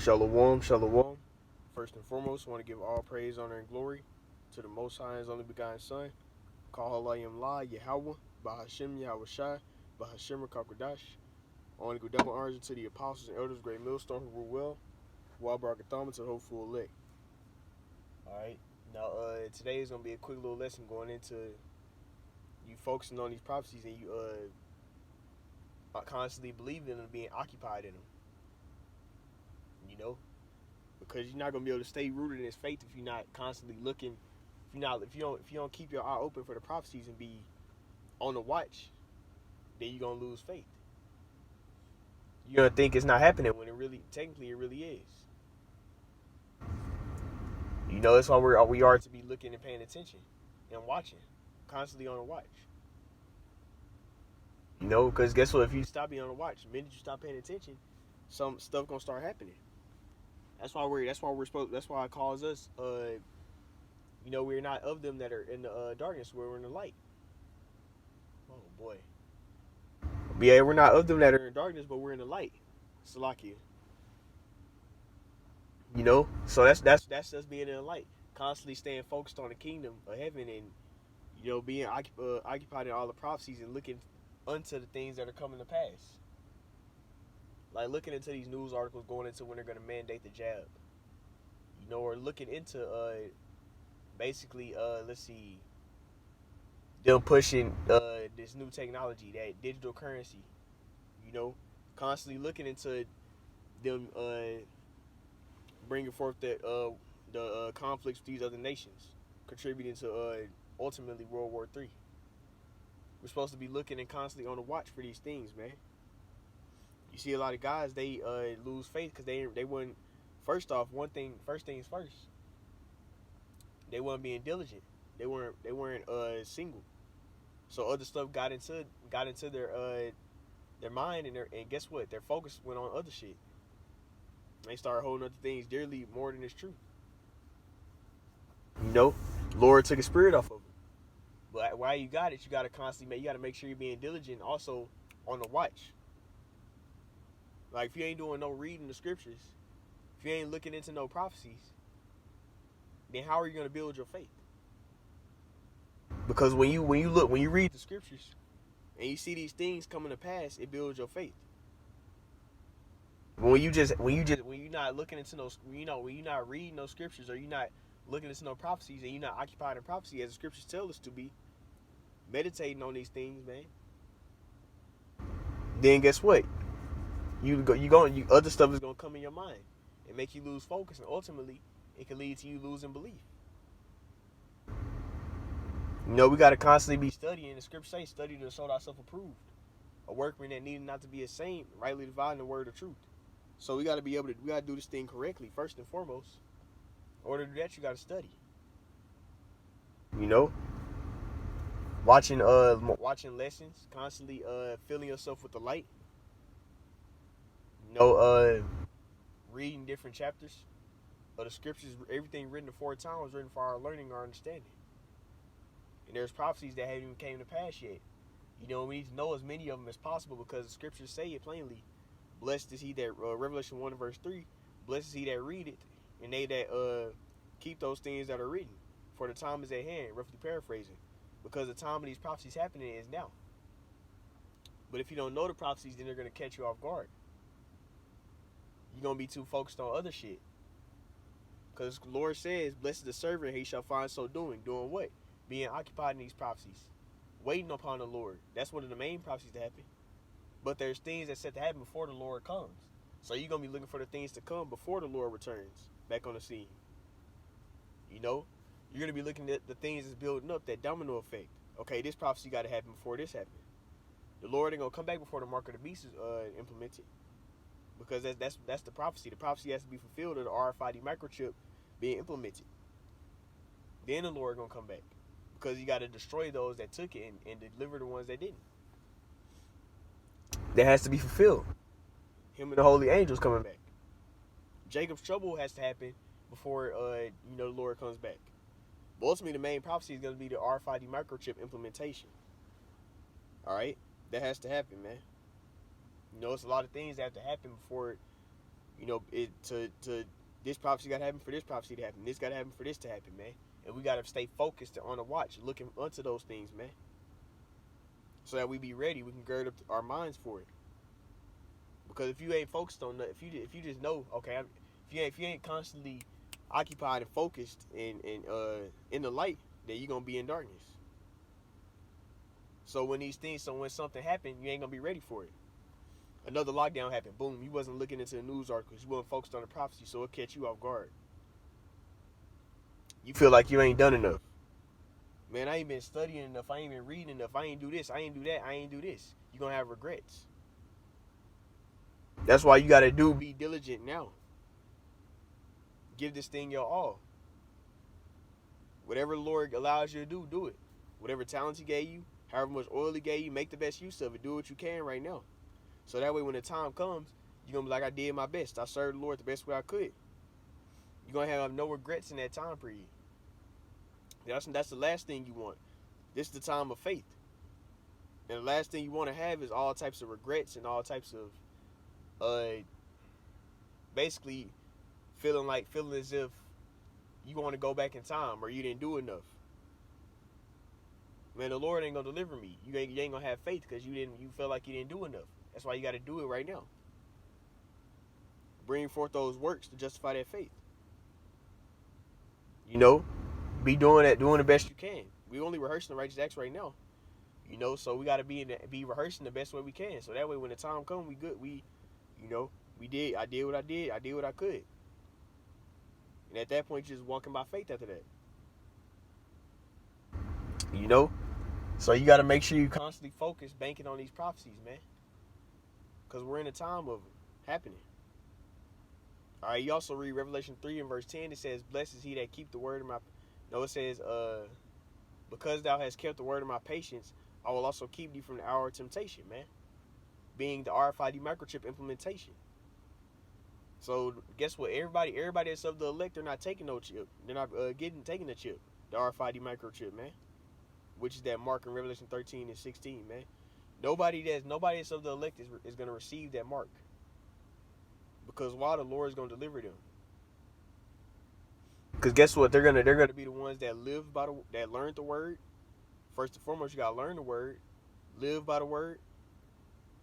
Shalom, shalom. First and foremost, I want to give all praise, honor, and glory to the Most High and His only begotten Son. Call Halayim La, Yahweh, Bahashem Yahweh Shai, Bahashem Rakakwadash. I want to give double honors to the apostles and elders, great millstone who rule well, Wabarakathama to the hopeful elect. Alright, now today is going to be a quick little lesson going into you focusing on these prophecies and you constantly believing in them and being occupied in them. You know? Because you're not gonna be able to stay rooted in this faith if you're not constantly looking. If you don't keep your eye open for the prophecies and be on the watch, then you're gonna lose faith. You're gonna think it's not happening when technically it really is. You know, that's why we are to be looking and paying attention and watching, constantly on the watch. You know, because guess what? If you stop being on the watch, the minute you stop paying attention, some stuff gonna start happening. That's why it calls us, we're not of them that are in the darkness, we're in the light. Oh boy. But yeah, we're not of them that are in darkness, but we're in the light. Salakia. You know? So that's us being in the light. Constantly staying focused on the kingdom of heaven and, being occupied in all the prophecies and looking unto the things that are coming to pass. Like looking into these news articles going into when they're going to mandate the jab. Or looking into basically them pushing this new technology, that digital currency. Constantly looking into them bringing forth the conflicts with these other nations, contributing to ultimately World War III. We're supposed to be looking and constantly on the watch for these things, man. You see a lot of guys, they lose faith because they weren't. First things first. They weren't being diligent. They weren't single. So other stuff got into their mind and guess what? Their focus went on other shit. They started holding other things dearly more than it's true. Lord took a spirit off of them. But while you got it, you got to make sure you're being diligent. Also on the watch. Like if you ain't doing no reading the scriptures, if you ain't looking into no prophecies, then how are you going to build your faith? Because when you read the scriptures and you see these things coming to pass, it builds your faith. When you're not looking into those, when you're not reading those scriptures or you're not looking into no prophecies and you're not occupied in prophecy as the scriptures tell us to be, meditating on these things, man. Then guess what? Other stuff is gonna come in your mind and make you lose focus, and ultimately it can lead to you losing belief. We gotta constantly be studying. The scripture says, "Study to show thyself approved, a workman that needed not to be ashamed, rightly dividing the word of truth." So we gotta do this thing correctly first and foremost. In order to do that, you gotta study. Watching lessons, constantly filling yourself with the light. Reading different chapters of the scriptures. Everything written the 4 times was written for our learning, our understanding. And there's prophecies that haven't even came to pass yet. We need to know as many of them as possible because the scriptures say it plainly. Blessed is he that, Revelation 1 verse 3, blessed is he that read it, and they that keep those things that are written. For the time is at hand, roughly paraphrasing. Because the time of these prophecies happening is now. But if you don't know the prophecies, then they're going to catch you off guard. You're going to be too focused on other shit. Because the Lord says, blessed is the servant, he shall find so doing. Doing what? Being occupied in these prophecies. Waiting upon the Lord. That's one of the main prophecies to happen. But there's things that's set to happen before the Lord comes. So you're going to be looking for the things to come before the Lord returns back on the scene. You're going to be looking at the things that's building up, that domino effect. Okay, this prophecy got to happen before this happens. The Lord ain't going to come back before the mark of the beast is implemented. Because that's the prophecy. The prophecy has to be fulfilled or the RFID microchip being implemented. Then the Lord going to come back. Because you got to destroy those that took it and deliver the ones that didn't. That has to be fulfilled. Him and the holy angels coming back. Jacob's trouble has to happen before the Lord comes back. But ultimately, the main prophecy is going to be the RFID microchip implementation. Alright? That has to happen, man. It's a lot of things that have to happen before You know, to this prophecy got to happen for this prophecy to happen. This got to happen for this to happen, man. And we got to stay focused on the watch, looking unto those things, man. So that we be ready, we can gird up our minds for it. Because if you ain't focused on that, if you just know, okay, if you ain't constantly occupied and focused in the light, then you're gonna be in darkness. So when something happened, you ain't gonna be ready for it. Another lockdown happened, boom, you wasn't looking into the news articles, you wasn't focused on the prophecy, so it catch you off guard. You feel like you ain't done enough. Man, I ain't been studying enough, I ain't been reading enough, I ain't do this, I ain't do that, I ain't do this. You're gonna have regrets. That's why you gotta be diligent now. Give this thing your all. Whatever the Lord allows you to do, do it. Whatever talents He gave you, however much oil He gave you, make the best use of it. Do what you can right now. So that way when the time comes, you're going to be like, I did my best. I served the Lord the best way I could. You're going to have no regrets in that time period. That's the last thing you want. This is the time of faith. And the last thing you want to have is all types of regrets and all types of basically feeling as if you want to go back in time or you didn't do enough. Man, the Lord ain't gonna deliver me. You ain't gonna have faith because you feel like you didn't do enough. That's why you got to do it right now. Bring forth those works to justify that faith. You know, be doing the best you can. We only rehearsing the righteous acts right now. You know, so we got to be rehearsing the best way we can. So that way, when the time comes, we good. I did what I did. I did what I could. And at that point, you're just walking by faith after that. You know, so you got to make sure you constantly focus, banking on these prophecies, man. Because we're in a time of happening. All right, you also read Revelation 3 and verse 10. It says, blessed is he that keep the word of my... No, it says, because thou hast kept the word of my patience, I will also keep thee from the hour of temptation, man. Being the RFID microchip implementation. So, guess what? Everybody that's of the elect, they're not taking no chip. They're not taking the chip. The RFID microchip, man. Which is that mark in Revelation 13 and 16, man. Nobody that's of the elect is going to receive that mark. Because why? The Lord is going to deliver them. Because guess what? They're gonna be the ones that that learned the word. First and foremost, you gotta learn the word, live by the word.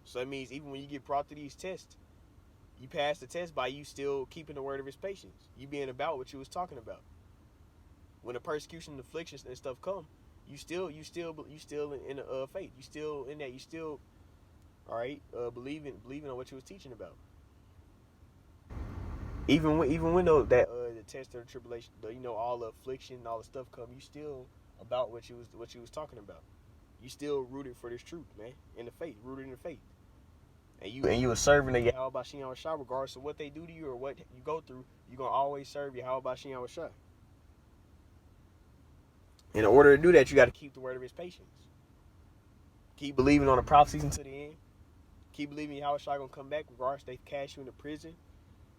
So that means even when you get brought to these tests, you pass the test by you still keeping the word of His patience. You being about what you was talking about. When the persecution, the afflictions, and stuff come, you still in faith. You still in that. You still, all right, believing on what you was teaching about. Even when the test or the tribulation, all the affliction and all the stuff come, you still about what you was talking about. You still rooted for this truth, man, in the faith, rooted in the faith. And you a servant of Yahweh Bashim Yahushua, regardless of what they do to you or what you go through, you're gonna always serve Yahweh Bashim Yahushua. In order to do that, you got to keep the word of His patience. Keep believing on the prophecies until the end. Keep believing Yahushua gonna come back, regardless if they cast you into prison,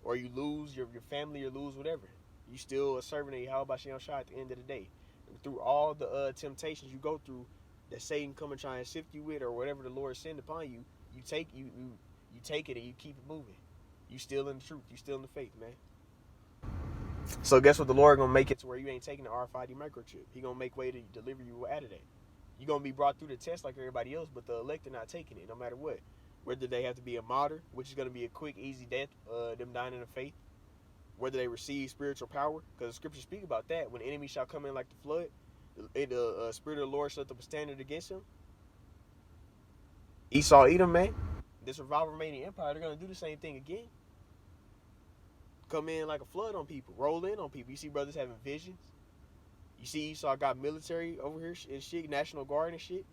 or you lose your family, or lose whatever. You still a servant of Yahweh Bashim Yahushua at the end of the day. And through all the temptations you go through, that Satan come and try and sift you with, or whatever the Lord send upon you, you take it and you keep it moving. You still in the truth. You still in the faith, man. So guess what? The Lord gonna make it to where you ain't taking the RFID microchip. He gonna make way to deliver you out of that. You gonna be brought through the test like everybody else, but the elect are not taking it, no matter what. Whether they have to be a martyr, which is gonna be a quick, easy death, them dying in the faith. Whether they receive spiritual power, because the scriptures speak about that. When the enemy shall come in like the flood, the Spirit of the Lord shall lift up a standard against him. Esau, Edom, man. This revival remaining empire, they're gonna do the same thing again. Come in like a flood on people, roll in on people. You see brothers having visions. You see Esau got military over here and shit, National Guard and shit.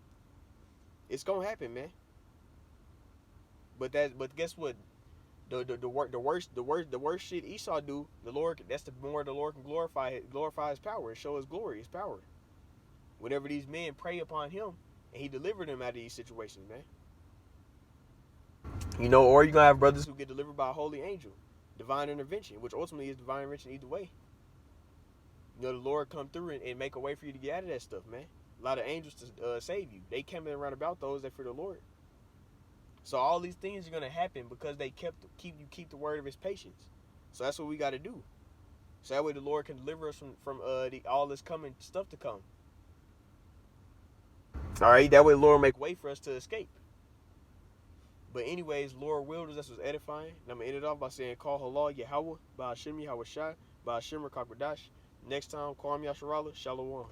It's gonna happen, man. But guess what? The worst shit Esau do, the Lord, that's the more the Lord can glorify His power and show His glory, His power. Whenever these men pray upon Him and He delivered them out of these situations, man. Or you're gonna have brothers who get delivered by a holy angel, divine intervention, which ultimately is divine intervention either way. The Lord come through and make a way for you to get out of that stuff, man. A lot of angels to save you. They came in around about those that fear the Lord. So all these things are gonna happen because they keep the word of His patience. So that's what we got to do. So that way the Lord can deliver us from all this coming stuff to come. All right, that way the Lord make way for us to escape. But anyways, Lord willed us. This was edifying. And I'm gonna end it off by saying, "Call Halal Yahweh, Ba'ashim Yahweh Shai, Ba'ashim Rakakwadash." Next time, call me Yasharala, Shalom.